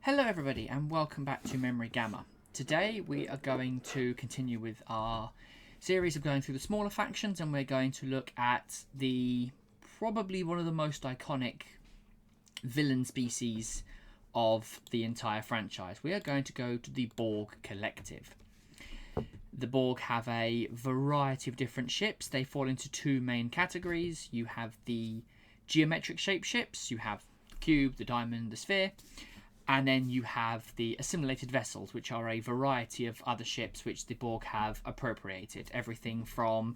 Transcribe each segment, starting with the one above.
Hello everybody and welcome back to Memory Gamma. Today we are going to continue with our series of going through the smaller factions, and we're going to look at the probably one of the most iconic villain species of the entire franchise. We are going to go to the Borg Collective. The Borg have a variety of different ships. They fall into two main categories. You have the geometric shape ships, you have the cube, the diamond, the sphere. And then you have the assimilated vessels, which are a variety of other ships which the Borg have appropriated. Everything from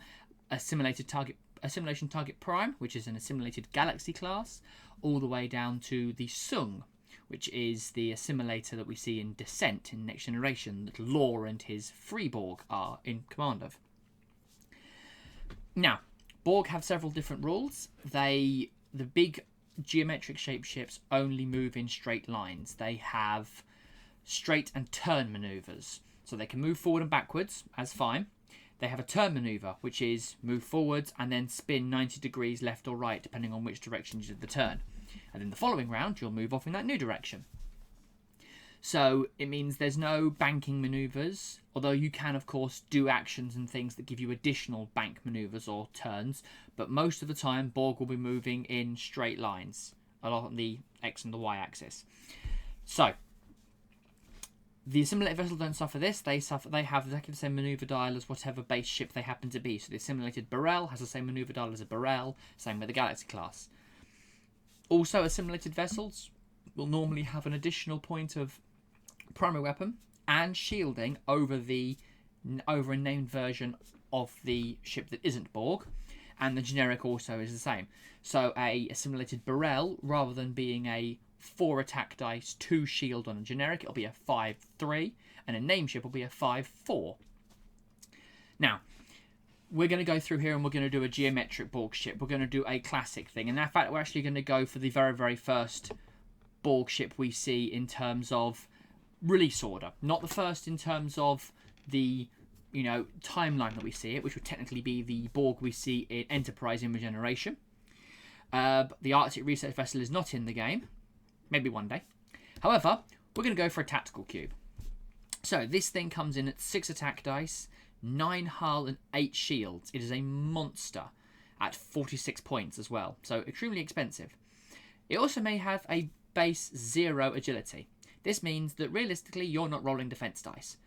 assimilation target prime, which is an assimilated galaxy class, all the way down to the Sung, which is the assimilator that we see in Descent in Next Generation that Lore and his Free Borg are in command of. Now, Borg have several different rules. The big geometric shape ships only move in straight lines. They have straight and turn maneuvers, so they can move forward and backwards as fine. They have a turn maneuver, which is move forwards and then spin 90 degrees left or right depending on which direction you did the turn, and in the following round you'll move off in that new direction. So it means there's no banking maneuvers, although you can of course do actions and things that give you additional bank maneuvers or turns, but most of the time Borg will be moving in straight lines along the X and the Y axis. So the assimilated vessels don't suffer this. They have exactly the same maneuver dial as whatever base ship they happen to be. So the assimilated Burrell has the same maneuver dial as a Burrell, same with the Galaxy class. Also, assimilated vessels will normally have an additional point of primary weapon and shielding over a named version of the ship that isn't Borg, and the generic also is the same. So a assimilated Burrell, rather than being a 4 attack dice 2 shield on a generic, it'll be a 5-3, and a name ship will be a 5-4. Now, we're going to go through here and we're going to do a geometric Borg ship. We're going to do a classic thing, and in fact we're actually going to go for the very first Borg ship we see in terms of release order, not the first in terms of the timeline that we see it, which would technically be the Borg we see in Enterprise in Regeneration. The Arctic Research Vessel is not in the game, maybe one day. However, we're going to go for a tactical cube. So this thing comes in at 6 attack dice, 9 hull and 8 shields. It is a monster at 46 points as well, so extremely expensive. It also may have a base 0 agility. This means that realistically you're not rolling defense dice.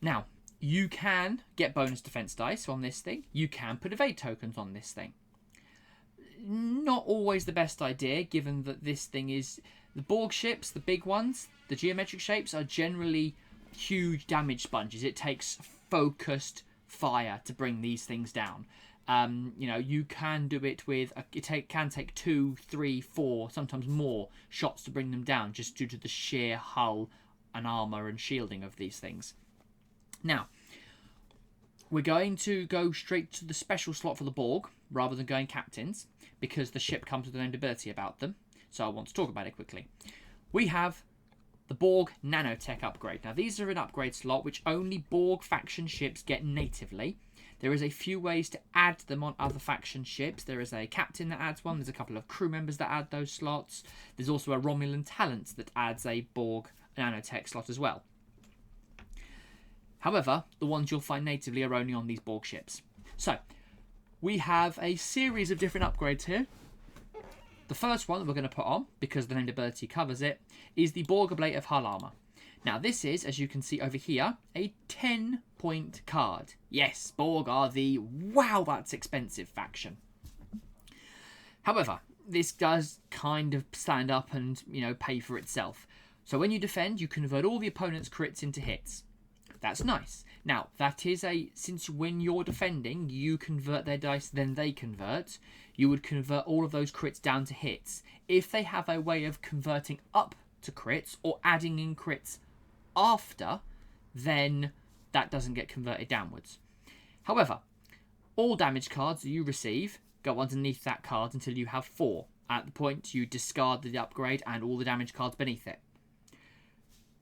Now, you can get bonus defense dice on this thing. You can put evade tokens on this thing. Not always the best idea, given that this thing is... The Borg ships, the big ones, the geometric shapes, are generally huge damage sponges. It takes focused fire to bring these things down. You can do it with... It can take 2, 3, 4, sometimes more shots to bring them down, just due to the sheer hull and armour and shielding of these things. Now, we're going to go straight to the special slot for the Borg, rather than going captains, because the ship comes with a named ability about them, so I want to talk about it quickly. We have the Borg Nanotech upgrade. Now, these are an upgrade slot which only Borg faction ships get natively. There is a few ways to add them on other faction ships. There is a captain that adds one. There's a couple of crew members that add those slots. There's also a Romulan talent that adds a Borg Nanotech slot as well. However, the ones you'll find natively are only on these Borg ships. So, we have a series of different upgrades here. The first one that we're going to put on, because the named ability covers it, is the Borg Ablative Hull Armour. Now, this is, as you can see over here, a 10-point card. Yes, Borg are the wow, that's expensive faction. However, this does kind of stand up and, pay for itself. So when you defend, you convert all the opponent's crits into hits. That's nice. Now, that is since when you're defending, you convert their dice, then they convert, you would convert all of those crits down to hits. If they have a way of converting up to crits or adding in crits after, then that doesn't get converted downwards. However, all damage cards that you receive go underneath that card until you have 4. At the point you discard the upgrade and all the damage cards beneath it.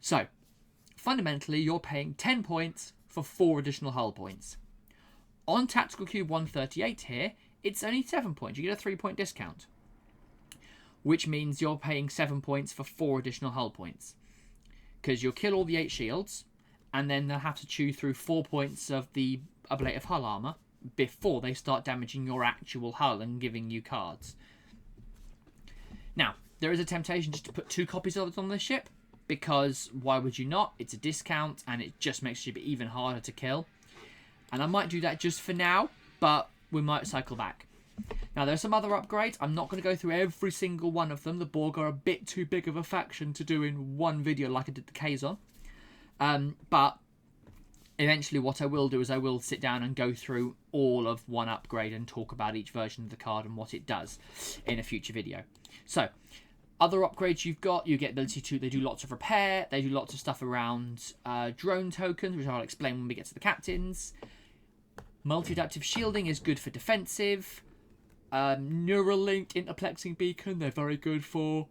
So, fundamentally, you're paying 10 points for 4 additional hull points. On Tactical Cube 138 here, it's only 7 points. You get a 3-point discount, which means you're paying 7 points for 4 additional hull points. because you'll kill all the 8 shields, and then they'll have to chew through 4 points of the ablative hull armor before they start damaging your actual hull and giving you cards. Now, there is a temptation just to put 2 copies of it on this ship, because why would you not? It's a discount, and it just makes the ship even harder to kill. And I might do that just for now, but we might cycle back. Now, there are some other upgrades. I'm not going to go through every single one of them. The Borg are a bit too big of a faction to do in one video like I did the Kazon. But eventually what I will do is I will sit down and go through all of one upgrade and talk about each version of the card and what it does in a future video. So, other upgrades you've got, you get the ability to, they do lots of repair, they do lots of stuff around drone tokens, which I'll explain when we get to the captains. Multi-adaptive shielding is good for defensive. Neural linked interplexing beacon, they're very good for...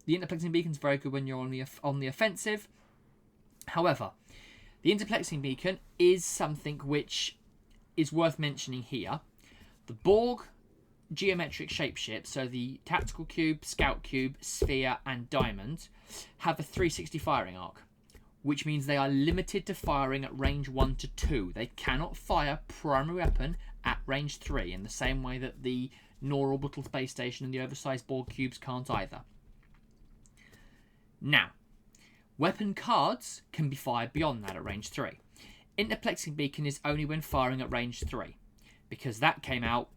The interplexing beacon's very good when you're on the offensive. However, the interplexing beacon is something which is worth mentioning here. The Borg geometric shapeships, so the tactical cube, scout cube, sphere, and diamond, have a 360 firing arc, which means they are limited to firing at range 1 to 2. They cannot fire primary weapon at range 3 in the same way that the Nor orbital space station and the oversized Borg cubes can't either. Now, weapon cards can be fired beyond that at range 3. Interplexing beacon is only when firing at range 3, because that came out...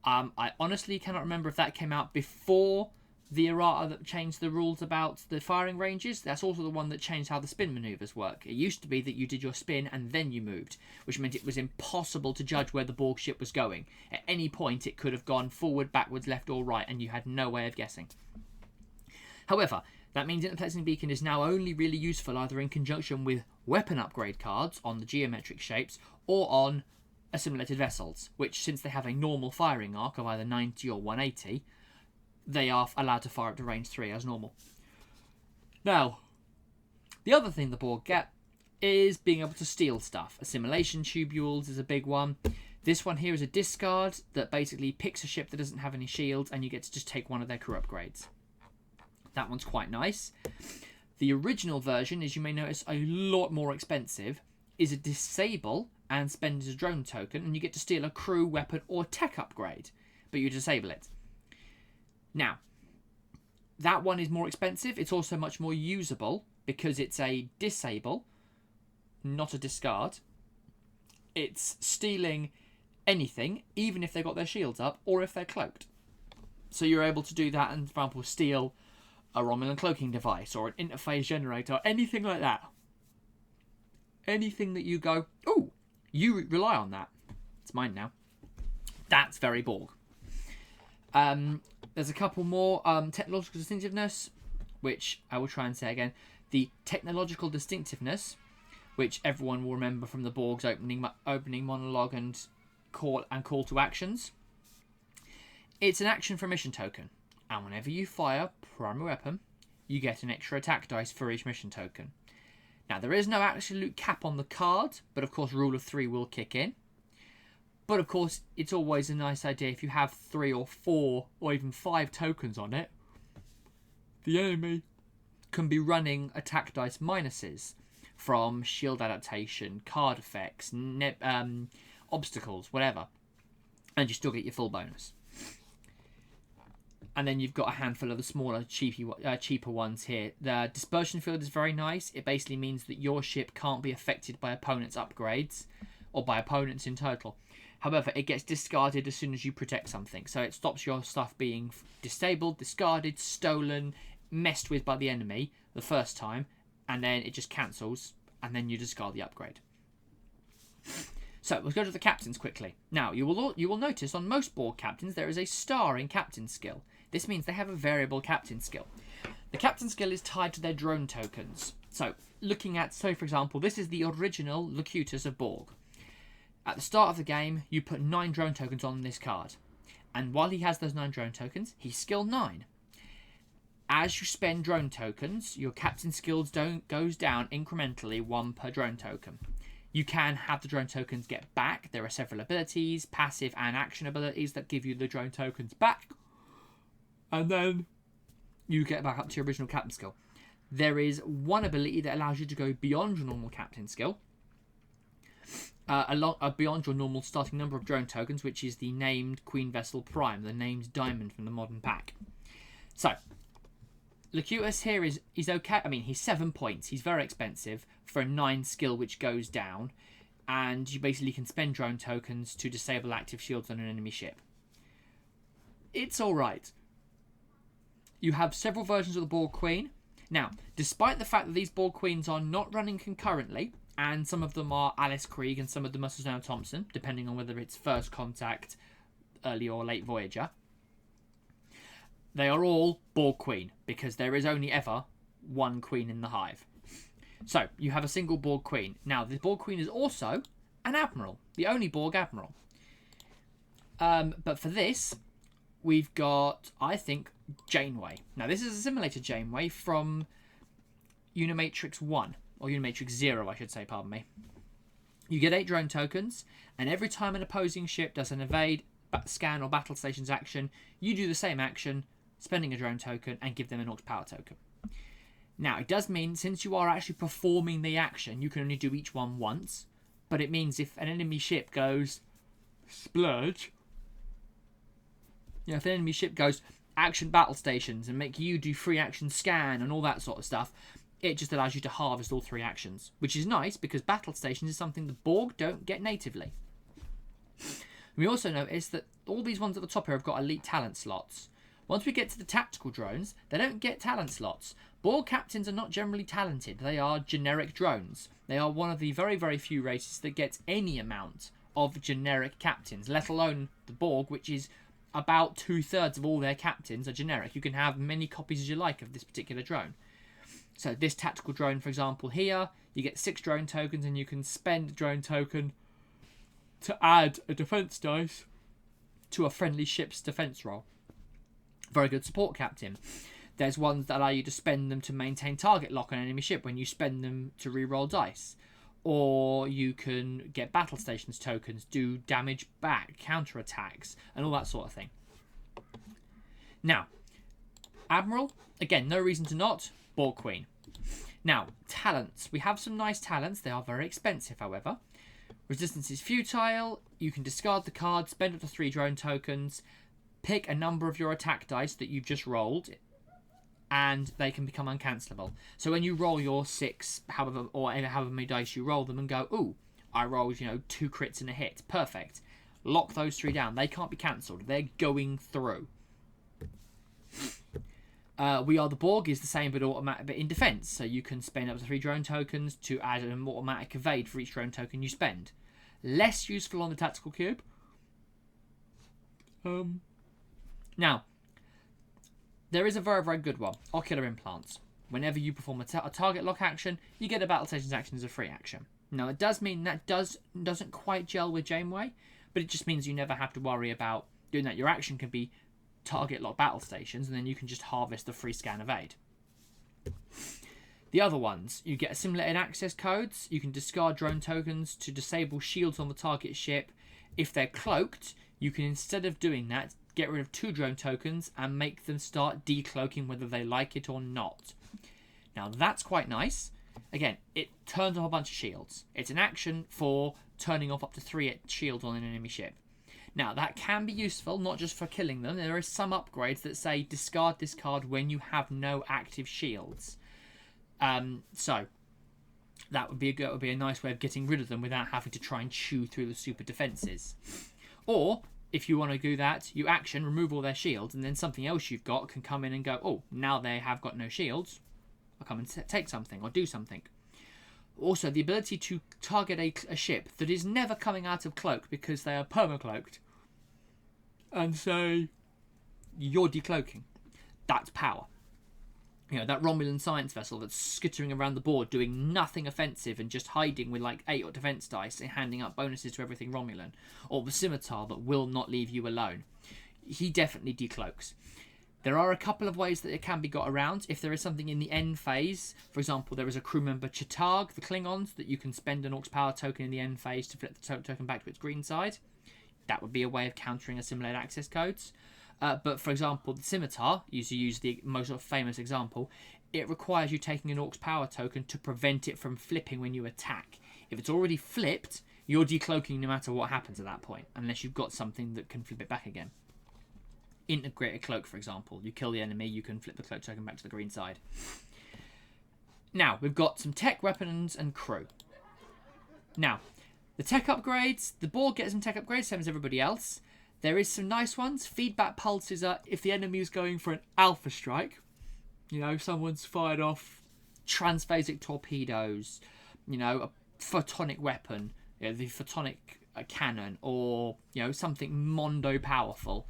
I honestly cannot remember if that came out before the errata that changed the rules about the firing ranges. That's also the one that changed how the spin maneuvers work. It used to be that you did your spin and then you moved, which meant it was impossible to judge where the Borg ship was going. At any point it could have gone forward, backwards, left or right, and you had no way of guessing. However, that means interplexing beacon is now only really useful either in conjunction with weapon upgrade cards on the geometric shapes or on assimilated vessels, which, since they have a normal firing arc of either 90 or 180, they are allowed to fire up to range 3 as normal. Now, the other thing the Borg get is being able to steal stuff. Assimilation tubules is a big one. This one here is a discard that basically picks a ship that doesn't have any shields, and you get to just take one of their crew upgrades. That one's quite nice. The original version, as you may notice, a lot more expensive, is a disable and spend as a drone token, and you get to steal a crew, weapon, or tech upgrade, but you disable it. Now, that one is more expensive. It's also much more usable because it's a disable, not a discard. It's stealing anything, even if they've got their shields up or if they're cloaked. So you're able to do that and, for example, steal a Romulan cloaking device or an interface generator, anything like that. Anything that you go, oh, you rely on that. It's mine now. That's very Borg. There's a couple more. Technological distinctiveness, which I will try and say again. The technological distinctiveness, which everyone will remember from the Borg's opening monologue and call to actions. It's an action for mission token, and whenever you fire primary weapon, you get an extra attack dice for each mission token. Now, there is no absolute cap on the card, but of course rule of 3 will kick in. But of course, it's always a nice idea if you have 3 or 4 or even 5 tokens on it. The enemy can be running attack dice minuses from shield adaptation, card effects, obstacles, whatever. And you still get your full bonus. And then you've got a handful of the smaller, cheaper ones here. The dispersion field is very nice. It basically means that your ship can't be affected by opponents' upgrades, or by opponents in total. However, it gets discarded as soon as you protect something. So it stops your stuff being disabled, discarded, stolen, messed with by the enemy the first time, and then it just cancels, and then you discard the upgrade. So, let's go to the captains quickly. Now, you will notice on most Borg captains there is a star in captain skill. This means they have a variable captain skill. The captain skill is tied to their drone tokens. So, looking at, so for example, this is the original Locutus of Borg. At the start of the game, you put 9 drone tokens on this card. And while he has those 9 drone tokens, he's skill 9. As you spend drone tokens, your captain skills goes down incrementally 1 per drone token. You can have the drone tokens get back. There are several abilities, passive and action abilities, that give you the drone tokens back. And then you get back up to your original captain skill. There is one ability that allows you to go beyond your normal captain skill, beyond your normal starting number of drone tokens, which is the named Queen Vessel Prime, the named diamond from the modern pack. So, Locutus here is okay. I mean, he's 7 points. He's very expensive for a 9 skill, which goes down. And you basically can spend drone tokens to disable active shields on an enemy ship. It's alright. You have several versions of the Borg Queen. Now, despite the fact that these Borg Queens are not running concurrently, and some of them are Alice Krieg and some of them are Susanna Thompson, depending on whether it's First Contact, Early or Late Voyager, they are all Borg Queen, because there is only ever one Queen in the hive. So, you have a single Borg Queen. Now, the Borg Queen is also an Admiral, the only Borg Admiral. But for this, we've got, I think, Janeway. Now, this is a simulated Janeway from Unimatrix 1, or Unimatrix 0, I should say, pardon me. You get 8 drone tokens, and every time an opposing ship does an evade, scan, or battle stations action, you do the same action, spending a drone token, and give them an aux power token. Now, it does mean, since you are actually performing the action, you can only do each one once, but it means if an enemy ship goes splurge, if an enemy ship goes action battle stations and make you do free action scan and all that sort of stuff, it just allows you to harvest all 3 actions, which is nice because battle stations is something the Borg don't get natively. We also notice that all these ones at the top here have got elite talent slots. Once we get to the tactical drones, they don't get talent slots. Borg captains are not generally talented. They are generic drones. They are one of the very, very few races that gets any amount of generic captains, let alone the Borg, which is about 2/3 of all their captains are generic. You can have many copies as you like of this particular drone. So this tactical drone, for example, here, you get 6 drone tokens and you can spend a drone token to add a defense dice to a friendly ship's defense roll. Very good support captain. There's ones that allow you to spend them to maintain target lock on an enemy ship when you spend them to reroll dice. Or you can get battle stations tokens, do damage back, counter attacks, and all that sort of thing. Now, Admiral, again, no reason to not. Borg Queen. Now, talents. We have some nice talents. They are very expensive, however. Resistance is futile. You can discard the card, spend up to 3 drone tokens, pick a number of your attack dice that you've just rolled, and they can become uncancelable. So when you roll your 6, however many dice you roll them, and go, ooh, I rolled, 2 crits and a hit. Perfect. Lock those 3 down. They can't be cancelled. They're going through. We Are the Borg is the same but automatic, but in defense. So you can spend up to 3 drone tokens to add an automatic evade for each drone token you spend. Less useful on the tactical cube. Now, there is a very, very good one. Ocular implants. Whenever you perform a target lock action, you get a battle stations action as a free action. Now, it does mean that doesn't quite gel with Janeway, but it just means you never have to worry about doing that. Your action can be target lock battle stations, and then you can just harvest the free scan evade. The other ones, you get assimilated access codes. You can discard drone tokens to disable shields on the target ship. If they're cloaked, you can, instead of doing that, get rid of 2 drone tokens and make them start decloaking whether they like it or not. Now, that's quite nice. Again, it turns off a bunch of shields. It's an action for turning off up to 3 shields on an enemy ship. Now, that can be useful, not just for killing them. There are some upgrades that say discard this card when you have no active shields. So, that would be a nice way of getting rid of them without having to try and chew through the super defenses. Or, if you want to do that, you action, remove all their shields, and then something else you've got can come in and go, oh, now they have got no shields, I'll come and take something or do something. Also, the ability to target a ship that is never coming out of cloak because they are permacloaked and say, you're decloaking. That's power. That Romulan science vessel that's skittering around the board doing nothing offensive and just hiding with like 8 defense dice and handing up bonuses to everything Romulan. Or the scimitar that will not leave you alone. He definitely decloaks. There are a couple of ways that it can be got around. If there is something in the end phase, for example, there is a crew member Ch'Targ, the Klingons, that you can spend an aux power token in the end phase to flip the token back to its green side. That would be a way of countering assimilated access codes. But for example, the scimitar, to use the most famous example, it requires you taking an Orc's power token to prevent it from flipping when you attack. If it's already flipped, you're decloaking no matter what happens at that point, unless you've got something that can flip it back again. Integrated cloak, for example. You kill the enemy, you can flip the cloak token back to the green side. Now, we've got some tech, weapons, and crew. Now, the tech upgrades, the Borg gets some tech upgrades, same as everybody else. There is some nice ones. Feedback pulses are if the enemy is going for an alpha strike. You know, someone's fired off transphasic torpedoes, you know, a photonic weapon, you know, the photonic cannon, or, you know, something mondo powerful.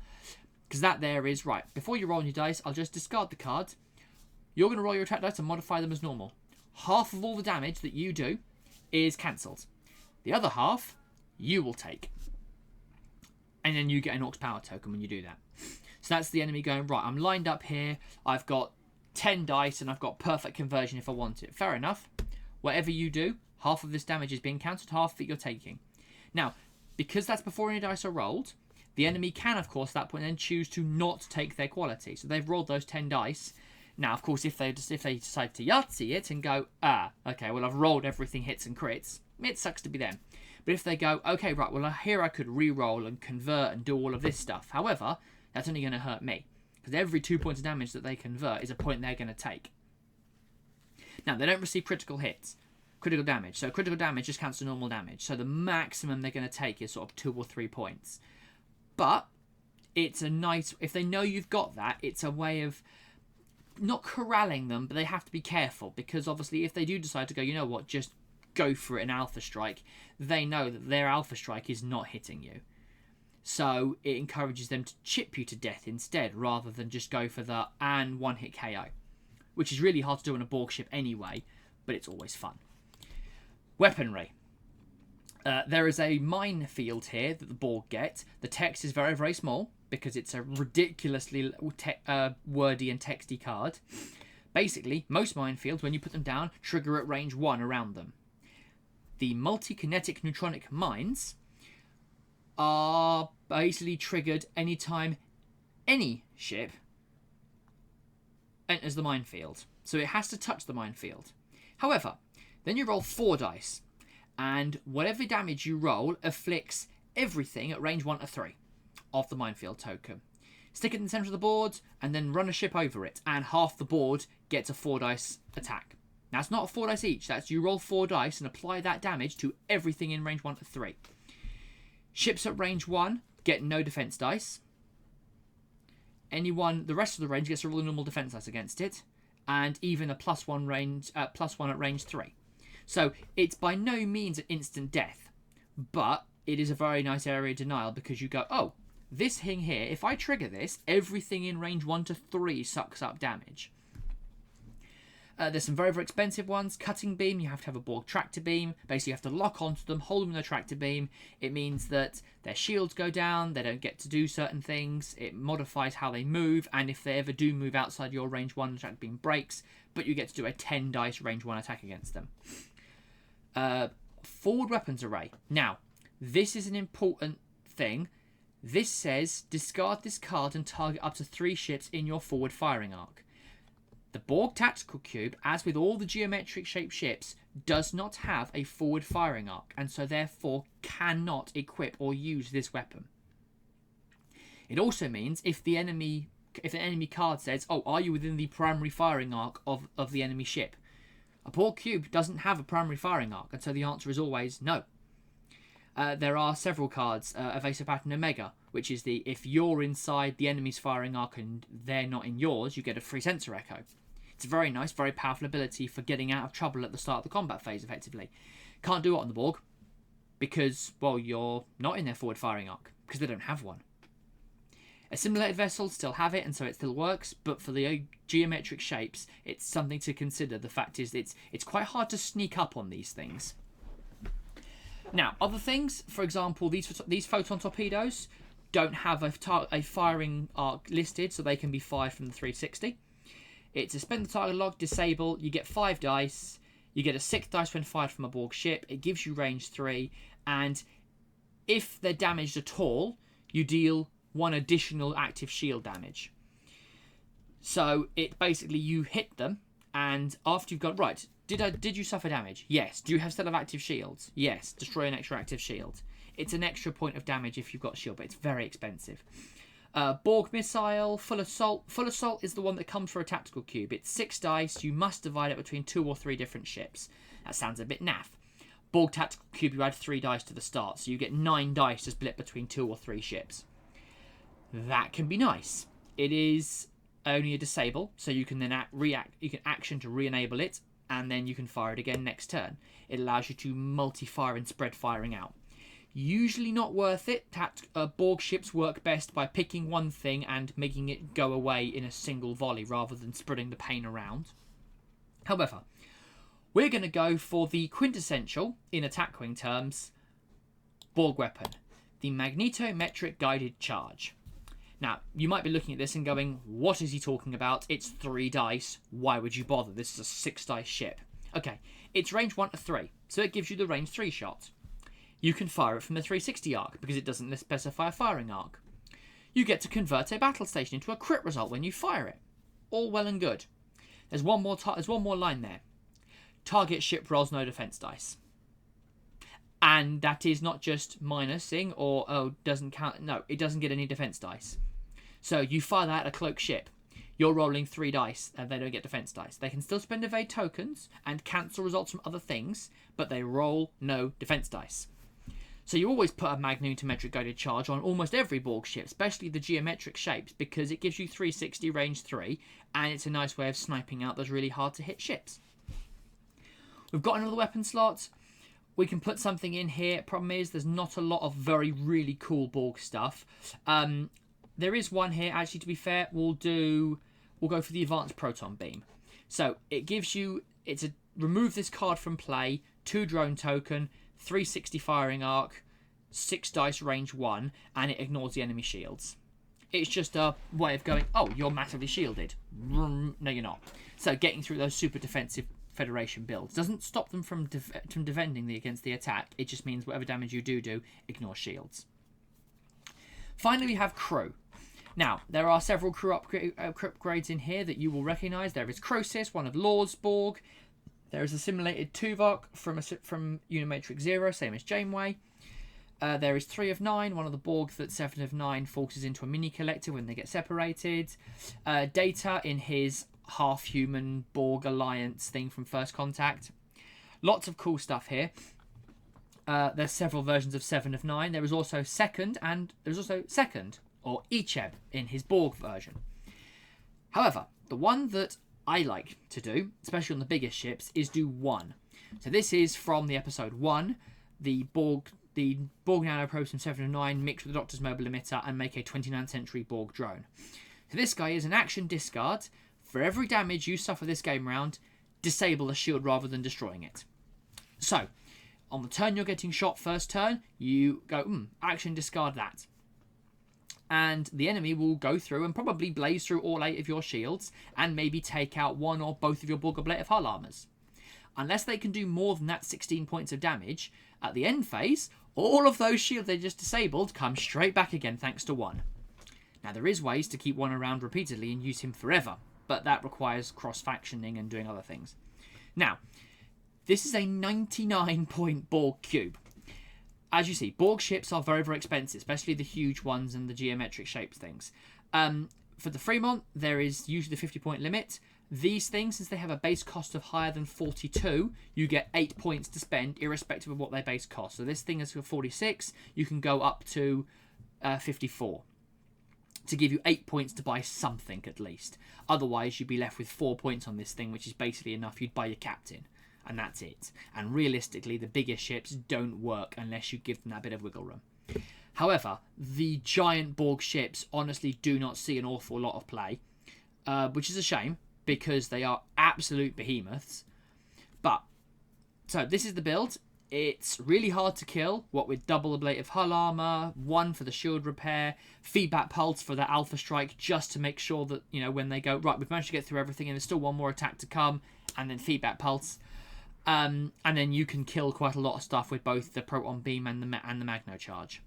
Because that there is, right, before you roll your dice, I'll just discard the card. You're going to roll your attack dice and modify them as normal. Half of all the damage that you do is cancelled. The other half, you will take. And then you get an Orc's power token when you do that. So that's the enemy going, right, I'm lined up here. I've got 10 dice and I've got perfect conversion if I want it. Fair enough. Whatever you do, half of this damage is being cancelled, half that you're taking. Now, because that's before any dice are rolled, the enemy can, of course, at that point then choose to not take their quality. So they've rolled those 10 dice. Now, of course, if they decide to Yahtzee it and go, okay, well, I've rolled everything hits and crits, it sucks to be them. But if they go, okay, right, well, here I could re-roll and convert and do all of this stuff. However, that's only going to hurt me. Because every 2 points of damage that they convert is a point they're going to take. Now, they don't receive critical hits. Critical damage. So critical damage just counts as normal damage. So the maximum they're going to take is sort of 2 or 3 points. But it's a nice... If they know you've got that, it's a way of not corralling them, but they have to be careful. Because obviously if they do decide to go, you know what, just go for it, an alpha strike, they know that their alpha strike is not hitting you. So it encourages them to chip you to death instead, rather than just go for the and one-hit KO. Which is really hard to do on a Borg ship anyway, but it's always fun. Weaponry. There is a minefield here that the Borg get. The text is very, very small, because it's a ridiculously wordy and texty card. Basically, most minefields, when you put them down, trigger at range 1 around them. The multi-kinetic neutronic mines are basically triggered anytime any ship enters the minefield. So it has to touch the minefield. However, then you roll 4 dice, and whatever damage you roll afflicts everything at range 1 to 3 of the minefield token. Stick it in the centre of the board, and then run a ship over it, and half the board gets a 4 dice attack. Now, it's not 4 dice each. That's you roll 4 dice and apply that damage to everything in range 1 to 3. Ships at range 1 get no defense dice. The rest of the range gets a roll normal defense dice against it, and even a +1 range, +1 at range 3. So it's by no means an instant death, but it is a very nice area of denial, because you go, oh, this thing here, if I trigger this, everything in range 1 to 3 sucks up damage. There's some very, very expensive ones. Cutting beam, you have to have a Borg tractor beam. Basically, you have to lock onto them, hold them in the tractor beam. It means that their shields go down, they don't get to do certain things. It modifies how they move, and if they ever do move outside your range 1, the tractor beam breaks, but you get to do a 10 dice range 1 attack against them. Forward weapons array. Now, this is an important thing. This says, discard this card and target up to 3 ships in your forward firing arc. The Borg Tactical Cube, as with all the geometric shaped ships, does not have a forward firing arc, and so therefore cannot equip or use this weapon. It also means if an enemy card says, oh, are you within the primary firing arc of the enemy ship? A Borg Cube doesn't have a primary firing arc, and so the answer is always no. There are several cards, Evasive Pattern Omega, which is if you're inside the enemy's firing arc and they're not in yours, you get a free sensor echo. It's a very nice, very powerful ability for getting out of trouble at the start of the combat phase, effectively. Can't do it on the Borg, because, well, you're not in their forward firing arc, because they don't have one. Assimilated vessels still have it, and so it still works, but for the geometric shapes, it's something to consider. The fact is, it's quite hard to sneak up on these things. Now, other things, for example, these photon torpedoes don't have a firing arc listed, so they can be fired from the 360. It's suspend the target lock, disable, you get 5 dice, you get a 6th dice when fired from a Borg ship, it gives you range 3, and if they're damaged at all, you deal 1 additional active shield damage. So it basically, you hit them, And after you've got, right, did you suffer damage? Yes. Do you still have active shields? Yes. Destroy an extra active shield. It's an extra point of damage if you've got shield, but it's very expensive. Borg missile, full assault. Full assault is the one that comes for a tactical cube. It's 6 dice. You must divide it between 2 or 3 different ships. That sounds a bit naff. Borg tactical cube, you add 3 dice to the start, so you get 9 dice to split between 2 or 3 ships. That can be nice. It is only a disable, so you can then you can action to re-enable it, and then you can fire it again next turn. It allows you to multi-fire and spread firing out. Usually not worth it. Borg ships work best by picking one thing and making it go away in a single volley rather than spreading the pain around. However, we're going to go for the quintessential, in attack wing terms, Borg weapon, the magnetometric guided charge. Now, you might be looking at this and going, what is he talking about? It's 3 dice. Why would you bother? This is a 6 dice ship. Okay, it's range 1 to 3, so it gives you the range 3 shot. You can fire it from the 360 arc, because it doesn't specify a firing arc. You get to convert a battle station into a crit result when you fire it. All well and good. There's one more line there. Target ship rolls no defense dice. And that is not just minusing or, doesn't count. No, it doesn't get any defense dice. So you fire that at a cloak ship. You're rolling 3 dice and they don't get defense dice. They can still spend evade tokens and cancel results from other things, but they roll no defense dice. So you always put a magnetometric guided charge on almost every Borg ship, especially the geometric shapes, because it gives you 360 range 3, and it's a nice way of sniping out those really hard to hit ships. We've got another weapon slot. We can put something in here. Problem is, there's not a lot of really cool Borg stuff. There is one here, actually, to be fair. We'll go for the advanced proton beam. So it gives you, remove this card from play, 2 drone token, 360 firing arc, 6 dice range 1, and it ignores the enemy shields. It's just a way of going, oh, you're massively shielded. No, you're not. So getting through those super defensive Federation builds doesn't stop them from defending against the attack. It just means whatever damage you do, ignore shields. Finally, we have crew. Now, there are several crew upgrades in here that you will recognise. There is Croesus, one of Law's Borg. There is a simulated Tuvok from Unimatrix 0, same as Janeway. There is 3 of 9, one of the Borg that 7 of 9 forces into a mini collector when they get separated. Data in his half-human Borg alliance thing from First Contact. Lots of cool stuff here. There's several versions of 7 of 9. There is also Second, or Icheb, in his Borg version. However, the one that I like to do, especially on the biggest ships, is do 1. So this is from the episode 1, the Borg nanoprobes from 7 of 9 mixed with the Doctor's mobile emitter and make a 29th century Borg drone. So this guy is an action discard. For every damage you suffer this game round, disable a shield rather than destroying it. So, on the turn you're getting shot first turn, you go, action discard that. And the enemy will go through and probably blaze through all 8 of your shields and maybe take out 1 or both of your Borg ablative hull armors. Unless they can do more than that 16 points of damage, at the end phase, all of those shields they just disabled come straight back again thanks to 1. Now there is ways to keep 1 around repeatedly and use him forever, but that requires cross-factioning and doing other things. Now, this is a 99-point Borg cube. As you see, Borg ships are very, very expensive, especially the huge ones and the geometric shapes things. For the Fremont, there is usually the 50-point limit. These things, since they have a base cost of higher than 42, you get 8 points to spend, irrespective of what their base cost. So this thing is for 46, you can go up to 54. To give you 8 points to buy something at least. Otherwise, you'd be left with 4 points on this thing, which is basically enough. You'd buy your captain, and that's it. And realistically, the bigger ships don't work unless you give them that bit of wiggle room. However, the giant Borg ships honestly do not see an awful lot of play, which is a shame because they are absolute behemoths. But, so this is the build. It's really hard to kill, what with double ablative hull armor, 1 for the shield repair, feedback pulse for the alpha strike, just to make sure that, when they go, right, we've managed to get through everything and there's still 1 more attack to come, and then feedback pulse. And then you can kill quite a lot of stuff with both the proton beam and the magno charge.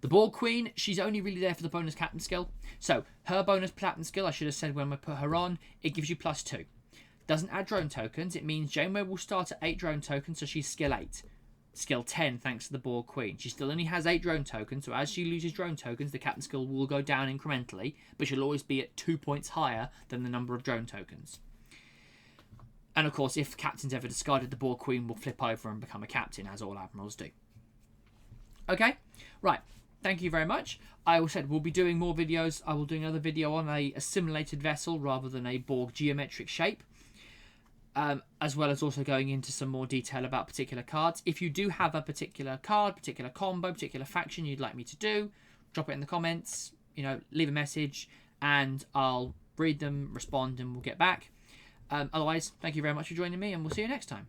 The Borg Queen, she's only really there for the bonus captain skill. So her bonus captain skill, I should have said when I put her on, it gives you +2. Doesn't add drone tokens. It means Janeway will start at 8 drone tokens, so she's skill 8. Skill 10 thanks to the Borg Queen. She still only has 8 drone tokens, so as she loses drone tokens, the captain skill will go down incrementally, but she'll always be at 2 points higher than the number of drone tokens. And of course, if captain's ever discarded, the Borg Queen will flip over and become a captain, as all admirals do. Okay, right. Thank you very much. I said we'll be doing more videos. I will do another video on a simulated vessel rather than a Borg geometric shape. As well as also going into some more detail about particular cards. If you do have a particular card, particular combo, particular faction you'd like me to do, drop it in the comments, leave a message, and I'll read them, respond, and we'll get back. Otherwise, thank you very much for joining me, and we'll see you next time.